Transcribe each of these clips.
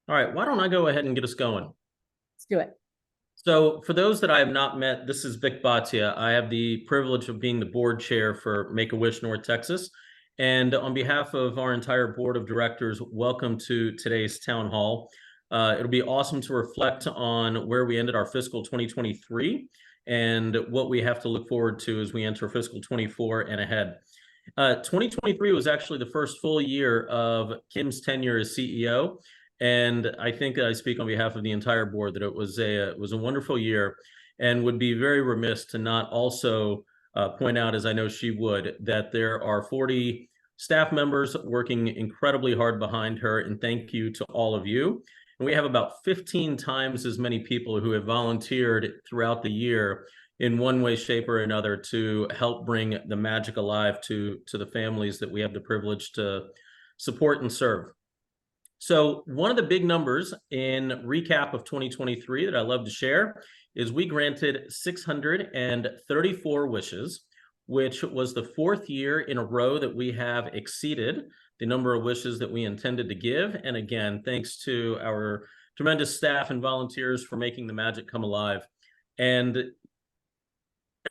All right, why don't I go ahead and get us going? Let's do it. So, for those that I have not met, this is Vic Bhatia. I have the privilege of being the board chair for Make-A-Wish North Texas. And on behalf of our entire board of directors, welcome to today's town hall. It'll be awesome to reflect on where we ended our fiscal 2023 and what we have to look forward to as we enter fiscal 24 and ahead. 2023 was actually the first full year of Kim's tenure as CEO. And I think I speak on behalf of the entire board that it was a wonderful year, and would be very remiss to not also point out, as I know she would, that there are 40 staff members working incredibly hard behind her. And thank you to all of you. And we have about 15 times as many people who have volunteered throughout the year in one way, shape, or another to help bring the magic alive to the families that we have the privilege to support and serve. So one of the big numbers in recap of 2023 that I love to share is we granted 634 wishes, which was the fourth year in a row that we have exceeded the number of wishes that we intended to give. And again, thanks to our tremendous staff and volunteers for making the magic come alive. And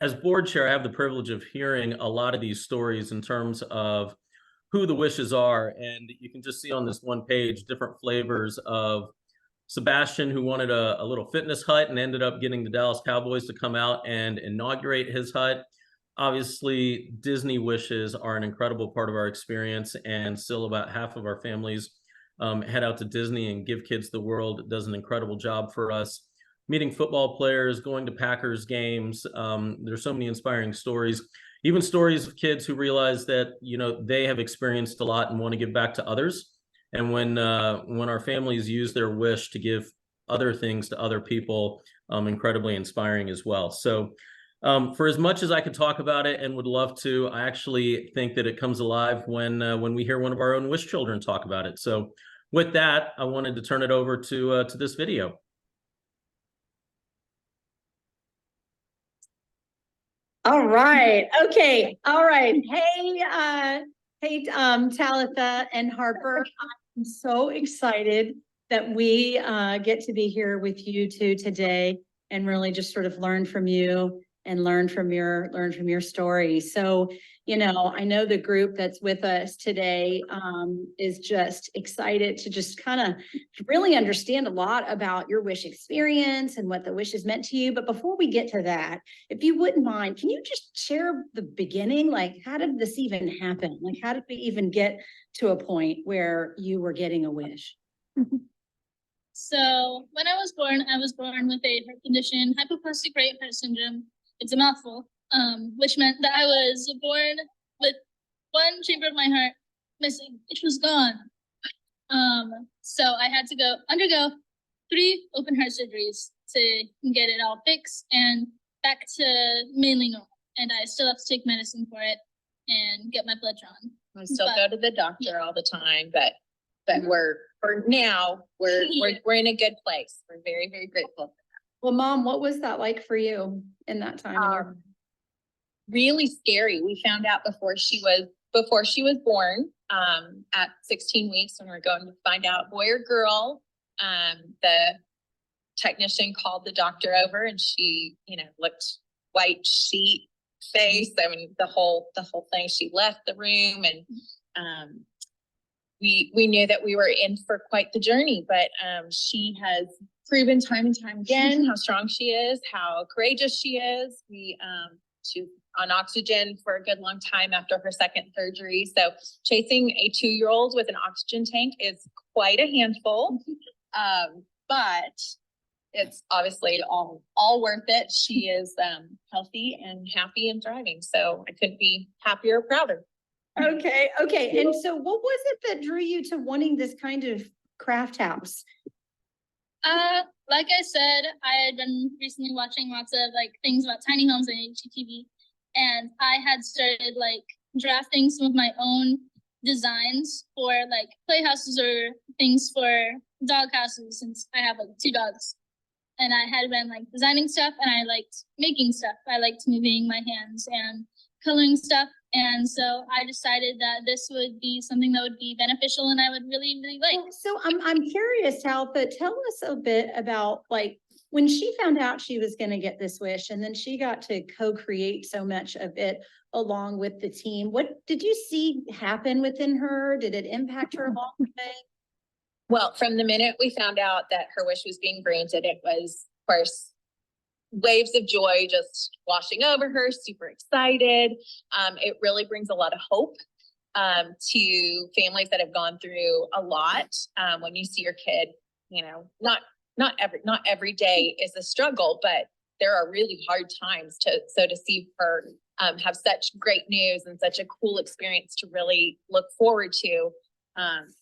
as board chair, I have the privilege of hearing a lot of these stories in terms of who the wishes are. And you can just see on this one page different flavors of Sebastian, who wanted a little fitness hut and ended up getting the Dallas Cowboys to come out and inaugurate his hut. Obviously, Disney wishes are an incredible part of our experience, and still about half of our families head out to Disney and Give Kids the World. It does an incredible job for us. Meeting football players, going to Packers games. There's so many inspiring stories, even stories of kids who realize that, you know, they have experienced a lot and want to give back to others. And when our families use their wish to give other things to other people, incredibly inspiring as well. So for as much as I could talk about it and would love to, I actually think that it comes alive when we hear one of our own wish children talk about it. So with that, I wanted to turn it over to this video. All right. Okay. All right. Hey, Talitha and Harper. I'm so excited that we get to be here with you two today and really just sort of learn from you and learn from your story. So, you know, I know the group that's with us today is just excited to just kind of really understand a lot about your wish experience and what the wish has meant to you. But before we get to that, if you wouldn't mind, can you just share the beginning? Like, how did this even happen? Like, how did we even get to a point where you were getting a wish? So when I was born with a heart condition, hypoplastic right heart syndrome. It's a mouthful, which meant that I was born with one chamber of my heart missing, which was gone. So I had to undergo 3 open heart surgeries to get it all fixed and back to mainly normal. And I still have to take medicine for it and get my blood drawn. I still go to the doctor all the time, but we're in a good place. We're very, very grateful. Well, Mom, what was that like for you in that time? Really scary. We found out before she was born, at 16 weeks, when we were going to find out boy or girl. The technician called the doctor over, and she, you know, looked white sheet face. I mean, the whole thing. She left the room, and we knew that we were in for quite the journey. But she has proven time and time again how strong she is, how courageous she is. She's on oxygen for a good long time after her second surgery. So chasing a 2-year-old with an oxygen tank is quite a handful, but it's obviously all worth it. She is healthy and happy and thriving. So I couldn't be happier or prouder. Okay. And so what was it that drew you to wanting this kind of craft house? Like I said, I had been recently watching lots of things about tiny homes on HGTV, and I had started drafting some of my own designs for playhouses or things for dog houses, since I have 2 dogs. And I had been designing stuff, and I liked making stuff. I liked moving my hands and coloring stuff. And so I decided that this would be something that would be beneficial and I would really, really like. So I'm curious, Talbot, tell us a bit about like when she found out she was going to get this wish and then she got to co-create so much of it along with the team. What did you see happen within her? Did it impact her along the way? Well, from the minute we found out that her wish was being granted, it was, of course, waves of joy just washing over her, super excited. It really brings a lot of hope to families that have gone through a lot. When you see your kid, you know, not every day is a struggle, but there are really hard times to see her have such great news and such a cool experience to really look forward to.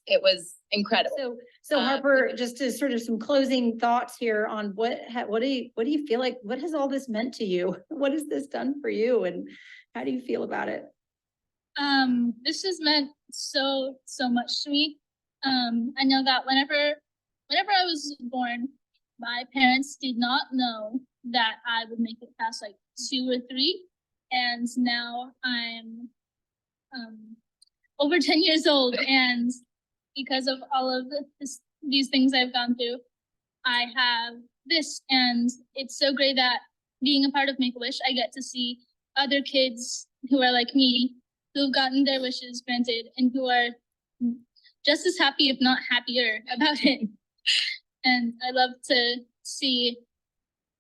It was incredible. So Harper, just to sort of some closing thoughts here on what do you feel like, what has all this meant to you? What has this done for you and how do you feel about it? This has meant so much to me. I know that whenever I was born, my parents did not know that I would make it past like 2 or 3, and now I'm over 10 years old, and because of all of these things I've gone through, I have this, and it's so great that being a part of Make-A-Wish, I get to see other kids who are like me, who've gotten their wishes granted, and who are just as happy, if not happier, about it. And I love to see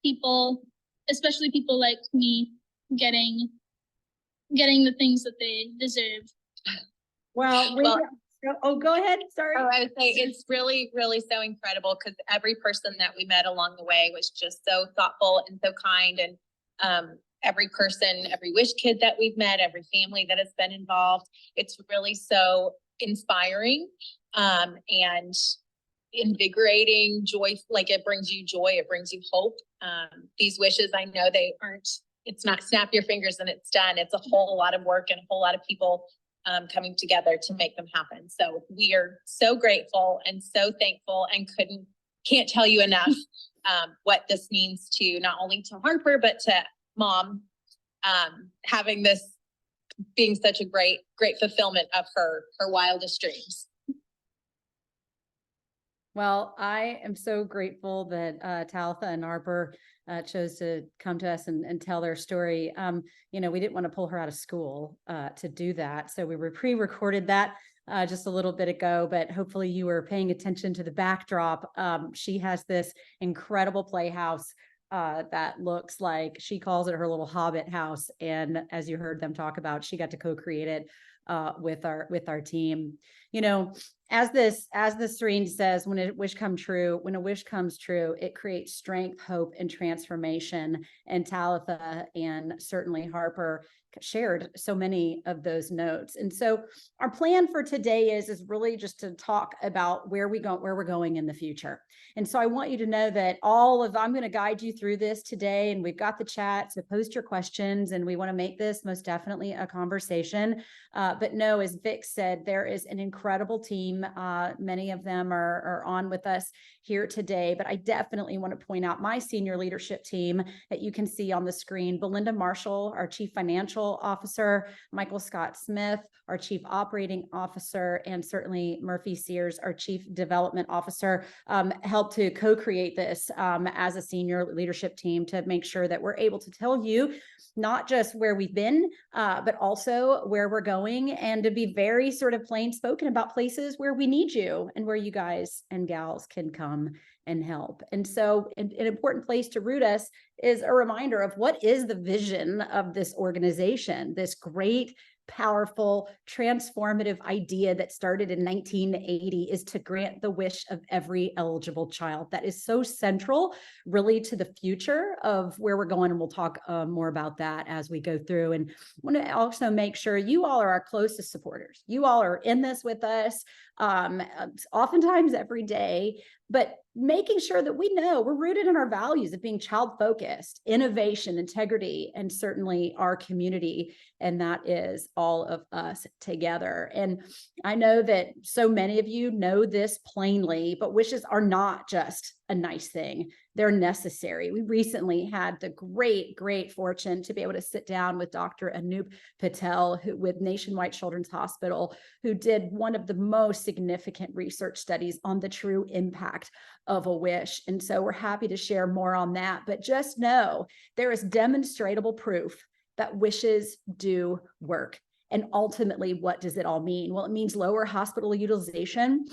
people, especially people like me, getting the things that they deserve. Well, go ahead. Sorry. Oh, I would say it's really, really so incredible because every person that we met along the way was just so thoughtful and so kind. And every person, every wish kid that we've met, every family that has been involved, it's really so inspiring and invigorating, joy. Like it brings you joy, it brings you hope. These wishes, I know they aren't, it's not snap your fingers and it's done. It's a whole lot of work and a whole lot of people coming together to make them happen. So we are so grateful and so thankful and can't tell you enough what this means to not only to Harper, but to Mom, having this being such a great fulfillment of her wildest dreams. Well, I am so grateful that Talitha and Harper chose to come to us and tell their story. You know, we didn't want to pull her out of school to do that. So we pre-recorded that just a little bit ago, but hopefully you were paying attention to the backdrop. She has this incredible playhouse that looks like, she calls it her little hobbit house. And as you heard them talk about, she got to co-create it with our team. You know, as this screen says, when a wish comes true, it creates strength, hope, and transformation. And Talitha and certainly Harper shared so many of those notes. And so our plan for today is really just to talk about where we're going in the future. And so I want you to know that I'm going to guide you through this today, and we've got the chat, so post your questions, and we want to make this most definitely a conversation. But no, as Vic said, there is an incredible team. Many of them are on with us here today, but I definitely want to point out my senior leadership team that you can see on the screen. Belinda Marshall, our Chief Financial Officer, Michael Scott Smith, our Chief Operating Officer, and certainly Murphy Sears, our Chief Development Officer, helped to co-create this as a senior leadership team to make sure that we're able to tell you not just where we've been, but also where we're going, and to be very sort of plain spoken about places where we need you and where you guys and gals can come and help. And so an important place to root us is a reminder of what is the vision of this organization, this great, powerful, transformative idea that started in 1980 is to grant the wish of every eligible child. That is so central really to the future of where we're going. And we'll talk more about that as we go through. And I want to also make sure you all are our closest supporters. You all are in this with us oftentimes every day, but making sure that we know we're rooted in our values of being child-focused, innovation, integrity, and certainly our community. And that is all of us together. And I know that so many of you know this plainly, but wishes are not just a nice thing. They're necessary. We recently had the great fortune to be able to sit down with Dr. Anup Patel, who with Nationwide Children's Hospital, who did one of the most significant research studies on the true impact of a wish. And so we're happy to share more on that. But just know there is demonstrable proof that wishes do work. And ultimately, what does it all mean? Well, it means lower hospital utilization.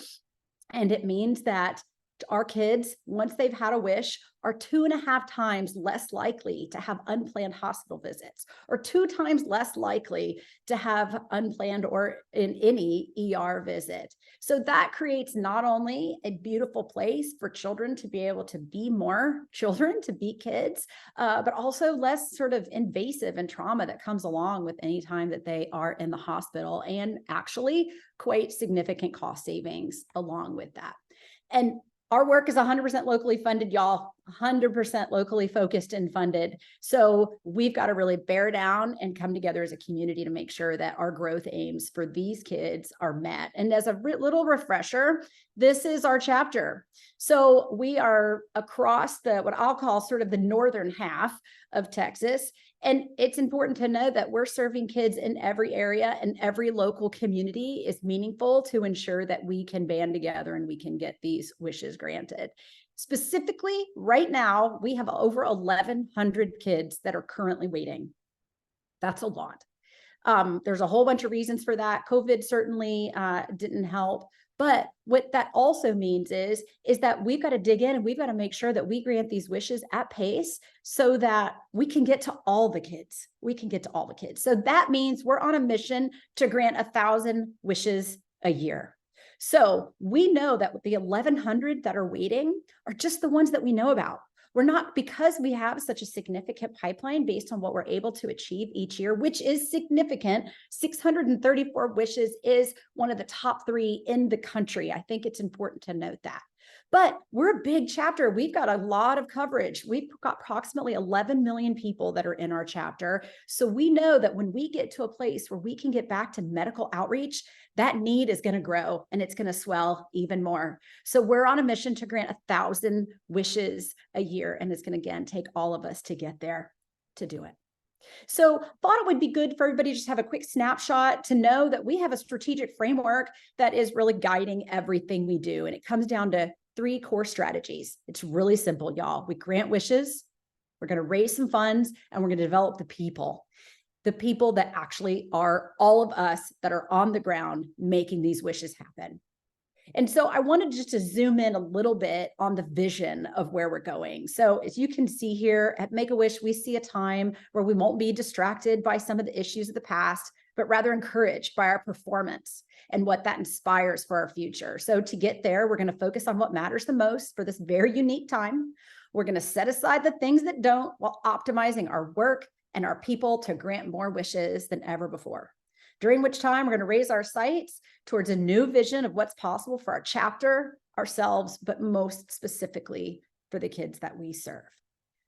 And it means that our kids, once they've had a wish, are 2.5 times less likely to have unplanned hospital visits, or 2 times less likely to have unplanned or in any ER visit. So that creates not only a beautiful place for children to be able to be more children, to be kids, but also less sort of invasive and trauma that comes along with any time that they are in the hospital, and actually quite significant cost savings along with that. And our work is 100% locally funded, y'all, 100% locally focused and funded. So we've got to really bear down and come together as a community to make sure that our growth aims for these kids are met. And as a little refresher, this is our chapter. So we are across what I'll call sort of the northern half of Texas. And it's important to know that we're serving kids in every area, and every local community is meaningful to ensure that we can band together and we can get these wishes granted. Specifically, right now, we have over 1,100 kids that are currently waiting. That's a lot. There's a whole bunch of reasons for that. COVID certainly didn't help. But what that also means is that we've got to dig in and we've got to make sure that we grant these wishes at pace so that we can get to all the kids. We can get to all the kids. So that means we're on a mission to grant 1,000 wishes a year. So we know that the 1,100 that are waiting are just the ones that we know about. We're not, because we have such a significant pipeline based on what we're able to achieve each year, which is significant. 634 wishes is one of the top 3 in the country. I think it's important to note that. But we're a big chapter. We've got a lot of coverage. We've got approximately 11 million people that are in our chapter. So we know that when we get to a place where we can get back to medical outreach, that need is going to grow and it's going to swell even more. So we're on a mission to grant 1,000 wishes a year. And it's going to, again, take all of us to get there to do it. So thought it would be good for everybody to just have a quick snapshot to know that we have a strategic framework that is really guiding everything we do. And it comes down to 3 core strategies. It's really simple, y'all. We grant wishes, we're going to raise some funds, and we're going to develop the people that actually are all of us that are on the ground making these wishes happen. And so I wanted just to zoom in a little bit on the vision of where we're going. So as you can see here at Make-A-Wish, we see a time where we won't be distracted by some of the issues of the past, but rather encouraged by our performance and what that inspires for our future. So to get there, we're going to focus on what matters the most for this very unique time. We're going to set aside the things that don't, while optimizing our work and our people to grant more wishes than ever before. During which time we're going to raise our sights towards a new vision of what's possible for our chapter, ourselves, but most specifically for the kids that we serve.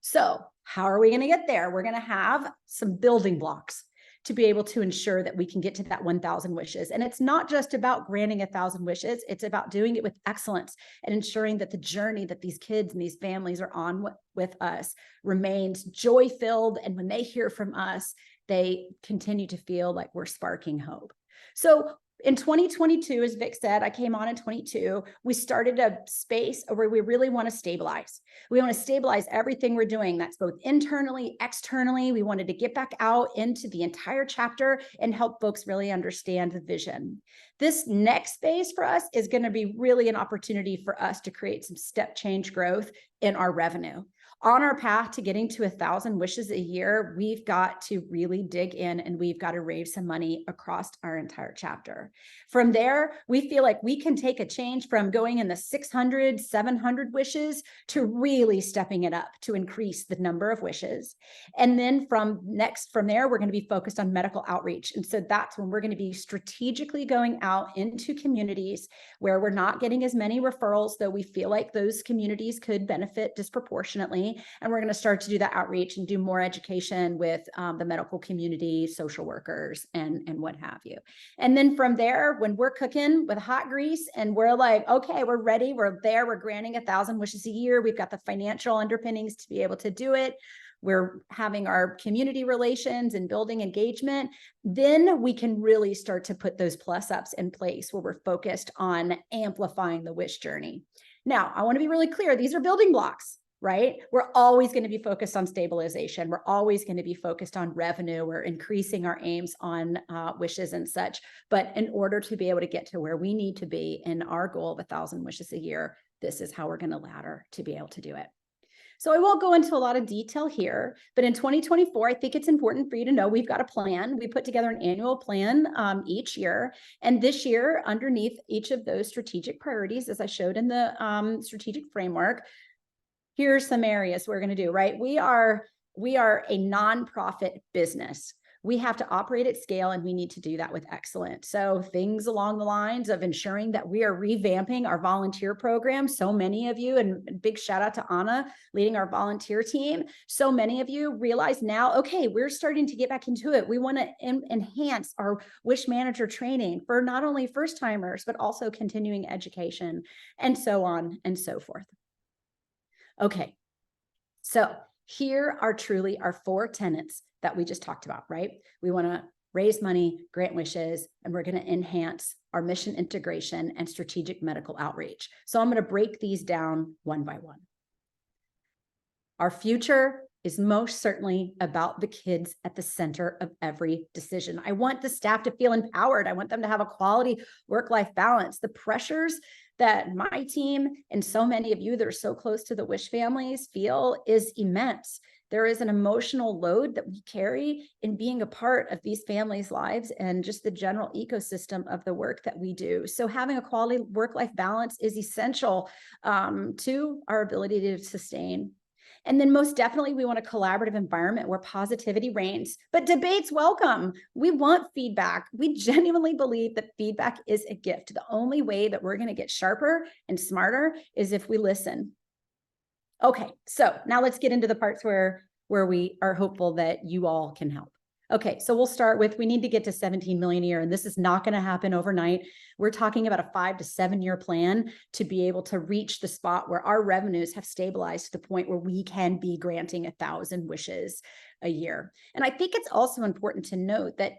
So how are we going to get there? We're going to have some building blocks to be able to ensure that we can get to that 1,000 wishes. And it's not just about granting 1,000 wishes, it's about doing it with excellence and ensuring that the journey that these kids and these families are on with us remains joy-filled. And when they hear from us, they continue to feel like we're sparking hope. So in 2022, as Vic said, I came on in 22, we started a space where we really want to stabilize. We want to stabilize everything we're doing. That's both internally, externally. We wanted to get back out into the entire chapter and help folks really understand the vision. This next phase for us is going to be really an opportunity for us to create some step change growth in our revenue. On our path to getting to 1,000 wishes a year, we've got to really dig in and we've got to raise some money across our entire chapter. From there, we feel like we can take a change from going in the 600, 700 wishes to really stepping it up to increase the number of wishes. And then from there, we're going to be focused on medical outreach. And so that's when we're going to be strategically going out into communities where we're not getting as many referrals, though we feel like those communities could benefit disproportionately. journey. And we're going to start to do that outreach and do more education with the medical community, social workers, and what have you. And then from there, when we're cooking with hot grease and we're like, okay, we're ready, we're there, we're granting 1,000 wishes a year. We've got the financial underpinnings to be able to do it. We're having our community relations and building engagement. Then we can really start to put those plus ups in place where we're focused on amplifying the wish journey. Now, I want to be really clear. These are building blocks, right? We're always going to be focused on stabilization. We're always going to be focused on revenue. We're increasing our aims on wishes and such. But in order to be able to get to where we need to be in our goal of 1,000 wishes a year, this is how we're going to ladder to be able to do it. So I won't go into a lot of detail here, but in 2024, I think it's important for you to know we've got a plan. We put together an annual plan each year. And this year, underneath each of those strategic priorities, as I showed in the strategic framework, here's some areas we're going to do, right? We are a nonprofit business. We have to operate at scale, and we need to do that with excellence. So things along the lines of ensuring that we are revamping our volunteer program. So many of you, and big shout out to Anna leading our volunteer team. So many of you realize now, okay, we're starting to get back into it. We want to enhance our Wish Manager training for not only first timers, but also continuing education, and so on and so forth. Okay, so here are truly our 4 tenets that we just talked about, right? We want to raise money, grant wishes, and we're going to enhance our mission integration and strategic medical outreach. So I'm going to break these down one by one. Our future is most certainly about the kids at the center of every decision. I want the staff to feel empowered. I want them to have a quality work-life balance. The pressures that my team and so many of you that are so close to the Wish families feel is immense. There is an emotional load that we carry in being a part of these families' lives and just the general ecosystem of the work that we do. So having a quality work-life balance is essential to our ability to sustain. And then most definitely, we want a collaborative environment where positivity reigns, but debates welcome. We want feedback. We genuinely believe that feedback is a gift. The only way that we're going to get sharper and smarter is if we listen. Okay, so now let's get into the parts where we are hopeful that you all can help. Okay, so we'll start with, we need to get to 17 million a year, and this is not going to happen overnight. We're talking about a 5 to 7 year plan to be able to reach the spot where our revenues have stabilized to the point where we can be granting 1,000 wishes a year. And I think it's also important to note that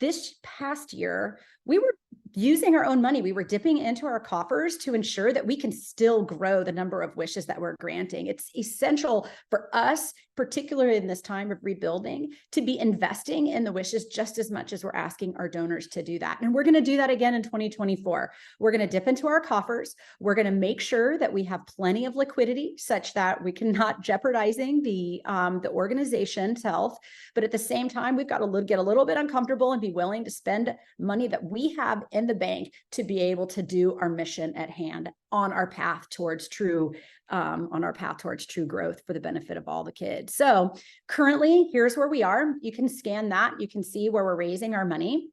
this past year, we were using our own money. We were dipping into our coffers to ensure that we can still grow the number of wishes that we're granting. It's essential for us, particularly in this time of rebuilding, to be investing in the wishes just as much as we're asking our donors to do that. And we're going to do that again in 2024. We're going to dip into our coffers. We're going to make sure that we have plenty of liquidity such that we can not jeopardizing the organization's health. But at the same time, we've got to get a little bit uncomfortable and be willing to spend money that we have in the bank to be able to do our mission at hand on our path towards true growth for the benefit of all the kids. So currently, here's where we are. You can scan that. You can see where we're raising our money,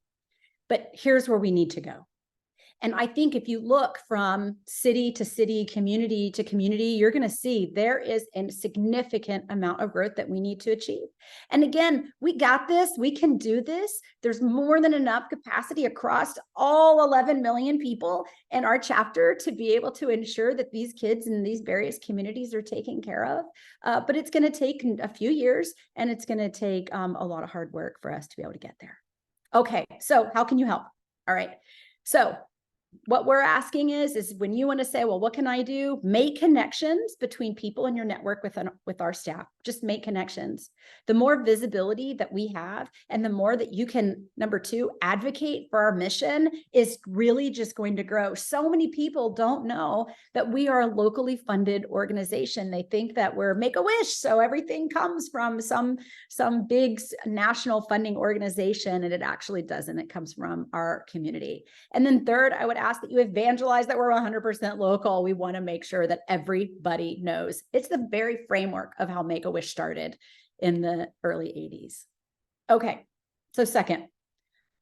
but here's where we need to go. And I think if you look from city to city, community to community, you're going to see there is a significant amount of growth that we need to achieve. And again, we got this. We can do this. There's more than enough capacity across all 11 million people in our chapter to be able to ensure that these kids in these various communities are taken care of. But it's going to take a few years, and it's going to take a lot of hard work for us to be able to get there. Okay, so how can you help? All right, so what we're asking is when you want to say, well, what can I do? Make connections between people in your network with our staff. Just make connections. The more visibility that we have and the more that you can, number 2, advocate for our mission is really just going to grow. So many people don't know that we are a locally funded organization. They think that we're Make-A-Wish, so everything comes from some big national funding organization, and it actually doesn't. It comes from our community. And then third, I would ask that you evangelize that we're 100% local. We want to make sure that everybody knows. It's the very framework of how Make-A-Wish started in the early 80s. Okay, so second,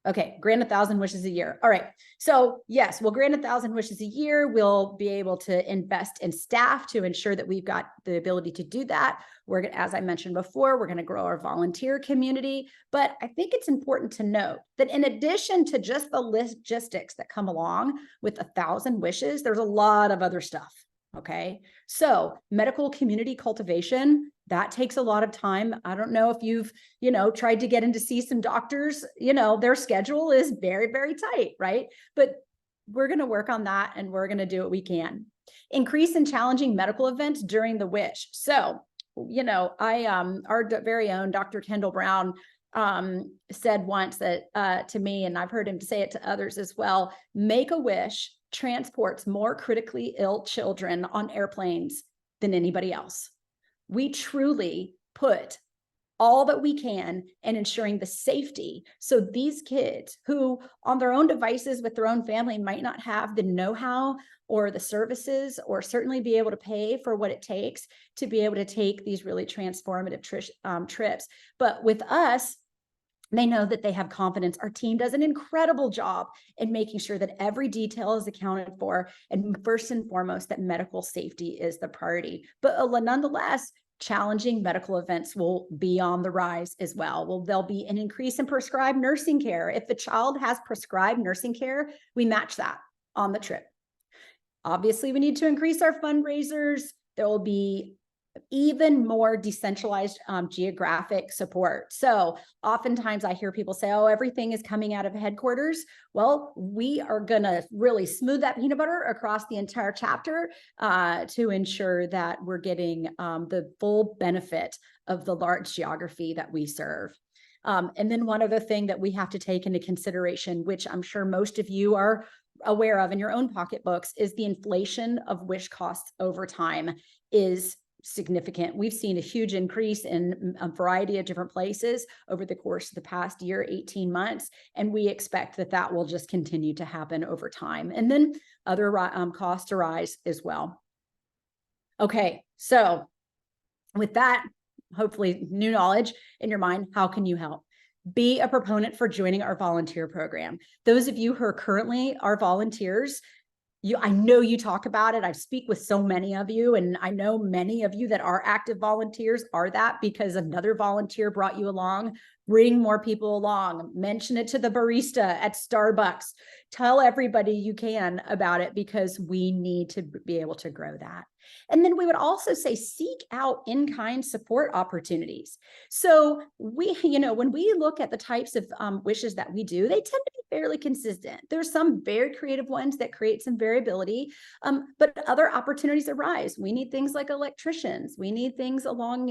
Okay, grant 1,000 wishes a year. All right. So yes, we'll grant 1,000 wishes a year. We'll be able to invest in staff to ensure that we've got the ability to do that. We're going to, as I mentioned before, we're going to grow our volunteer community. But I think it's important to note that in addition to just the logistics that come along with 1,000 wishes, there's a lot of other stuff. Okay. So medical community cultivation, that takes a lot of time. I don't know if you've, tried to get in to see some doctors, their schedule is very, very tight, right? But we're going to work on that and we're going to do what we can. Increase in challenging medical events during the wish. So, our very own Dr. Kendall Brown said once that to me, and I've heard him say it to others as well, Make-A-Wish transports more critically ill children on airplanes than anybody else. We truly put all that we can in ensuring the safety. So these kids who on their own devices with their own family might not have the know-how or the services or certainly be able to pay for what it takes to be able to take these really transformative trips. But with us, they know that they have confidence. Our team does an incredible job in making sure that every detail is accounted for. And first and foremost, that medical safety is the priority. But nonetheless, challenging medical events will be on the rise as well. Well, there'll be an increase in prescribed nursing care. If the child has prescribed nursing care, we match that on the trip. Obviously, we need to increase our fundraisers. There will be even more decentralized geographic support. So oftentimes I hear people say, oh, everything is coming out of headquarters. Well, we are going to really smooth that peanut butter across the entire chapter to ensure that we're getting the full benefit of the large geography that we serve. And then one other thing that we have to take into consideration, which I'm sure most of you are aware of in your own pocketbooks, is the inflation of wish costs over time is significant. We've seen a huge increase in a variety of different places over the course of the past year, 18 months, and we expect that that will just continue to happen over time. And then other costs arise as well. Okay, so with that, hopefully new knowledge in your mind, how can you help? Be a proponent for joining our volunteer program. Those of you who are currently our volunteers, I know you talk about it. I speak with so many of you, and I know many of you that are active volunteers are that because another volunteer brought you along. Bring more people along. Mention it to the barista at Starbucks. Tell everybody you can about it because we need to be able to grow that. And then we would also say seek out in-kind support opportunities. So we, when we look at the types of wishes that we do, they tend to be fairly consistent. There's some very creative ones that create some variability, but other opportunities arise. We need things like electricians. We need things along,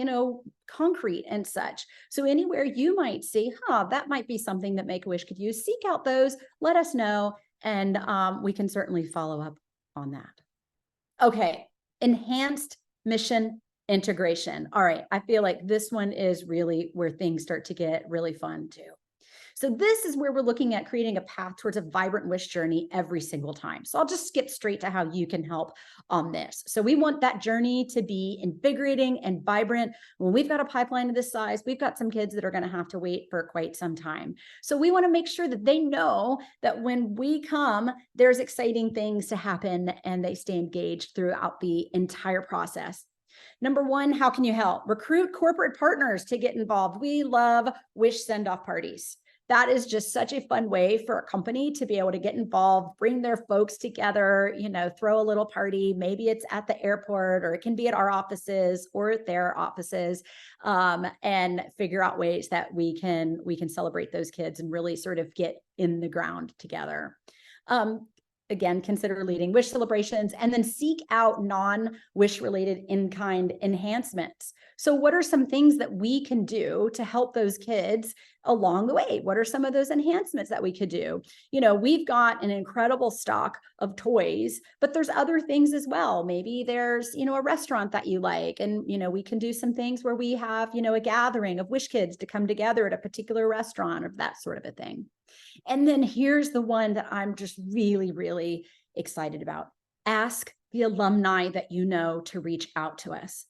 concrete and such. So anywhere you might see, that might be something that Make-A-Wish could use, seek out those, let us know, and we can certainly follow up on that. Okay. Enhanced mission integration. All right. I feel like this one is really where things start to get really fun too. So this is where we're looking at creating a path towards a vibrant wish journey every single time. So I'll just skip straight to how you can help on this. So we want that journey to be invigorating and vibrant. When we've got a pipeline of this size, we've got some kids that are going to have to wait for quite some time. So we want to make sure that they know that when we come, there's exciting things to happen and they stay engaged throughout the entire process. Number one, how can you help? Recruit corporate partners to get involved. We love wish send-off parties. That is just such a fun way for a company to be able to get involved, bring their folks together, throw a little party. Maybe it's at the airport or it can be at our offices or at their offices, and figure out ways that we can celebrate those kids and really sort of get in the ground together. Again, consider leading wish celebrations and then seek out non-wish related in-kind enhancements. So what are some things that we can do to help those kids along the way? What are some of those enhancements that we could do? We've got an incredible stock of toys, but there's other things as well. Maybe there's, a restaurant that you like, and, we can do some things where we have, a gathering of wish kids to come together at a particular restaurant or that sort of a thing. And then here's the one that I'm just really, really excited about. Ask the alumni that you know to reach out to us.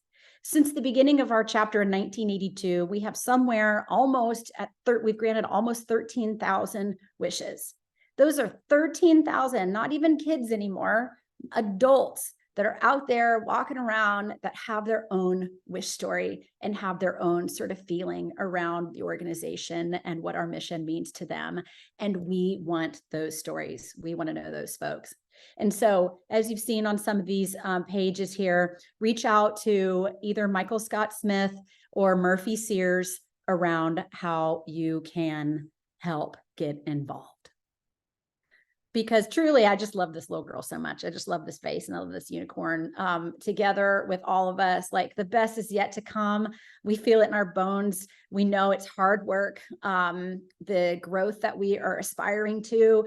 Since the beginning of our chapter in 1982, we have somewhere almost at we've granted almost 13,000 wishes. Those are 13,000, not even kids anymore, adults that are out there walking around that have their own wish story and have their own sort of feeling around the organization and what our mission means to them. And we want those stories. We want to know those folks. And so, as you've seen on some of these pages here, reach out to either Michael Scott Smith or Murphy Sears around how you can help get involved. Because truly, I just love this little girl so much. I just love this face and I love this unicorn together with all of us. Like, the best is yet to come. We feel it in our bones. We know it's hard work. The growth that we are aspiring to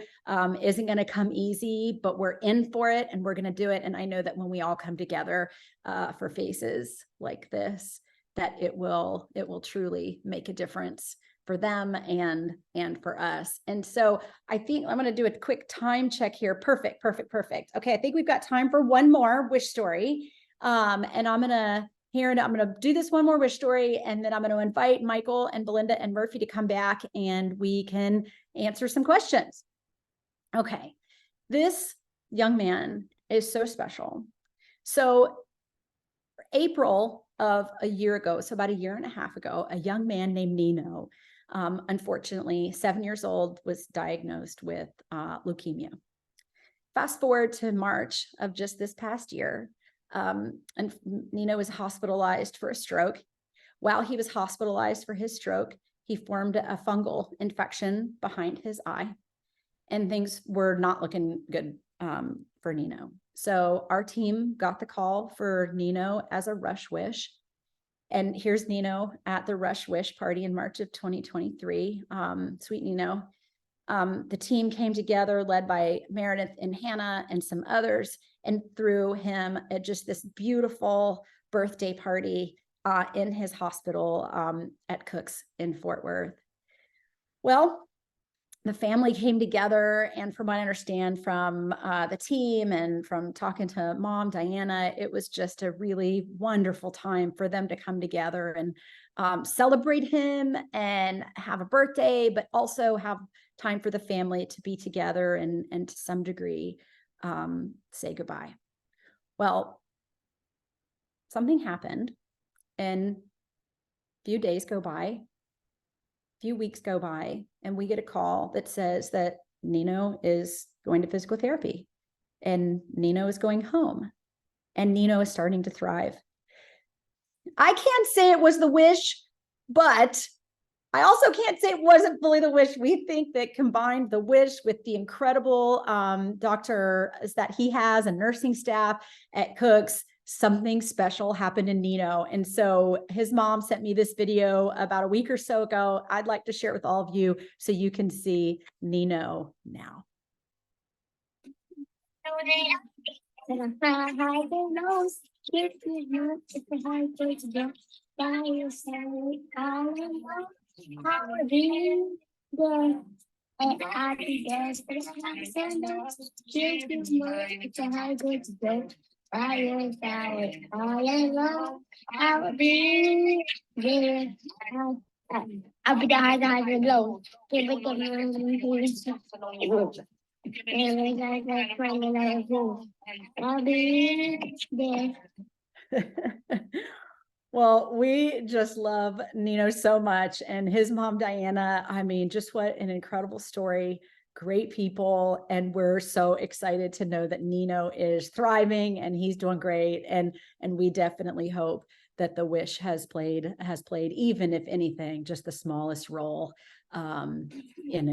isn't going to come easy, but we're in for it and we're going to do it. And I know that when we all come together for faces like this, that it will truly make a difference for them and for us. And so I think I'm going to do a quick time check here. Perfect. Okay, I think we've got time for one more wish story. And I'm going to do this one more wish story, and then I'm going to invite Michael and Belinda and Murphy to come back and we can answer some questions. Okay, this young man is so special. So April of a year ago, so about a year and a half ago, a young man named Nino, unfortunately, 7 years old, was diagnosed with leukemia. Fast forward to March of just this past year, and Nino was hospitalized for a stroke. While he was hospitalized for his stroke, he formed a fungal infection behind his eye, and things were not looking good for Nino. So our team got the call for Nino as a rush wish. And here's Nino at the Rush Wish party in March of 2023. Sweet Nino. The team came together, led by Meredith and Hannah and some others, and threw him at just this beautiful birthday party in his hospital at Cook's in Fort Worth. Well, the family came together, and from what I understand from the team and from talking to Mom, Diana, it was just a really wonderful time for them to come together and celebrate him and have a birthday, but also have time for the family to be together and to some degree say goodbye. Well, something happened, and a few days go by. Few weeks go by, and we get a call that says that Nino is going to physical therapy and Nino is going home and Nino is starting to thrive. I can't say it was the wish, but I also can't say it wasn't fully the wish. We think that combined the wish with the incredible doctors that he has and nursing staff at Cook's, something special happened in Nino. And so his mom sent me this video about a week or so ago. I'd like to share it with all of you so you can see Nino now. I'll be the high low. I'll be there. Well, we just love Nino so much, and his mom, Diana. I mean, just what an incredible story. Great people. And we're so excited to know that Nino is thriving and he's doing great. And we definitely hope that the wish has played, even if anything, just the smallest role in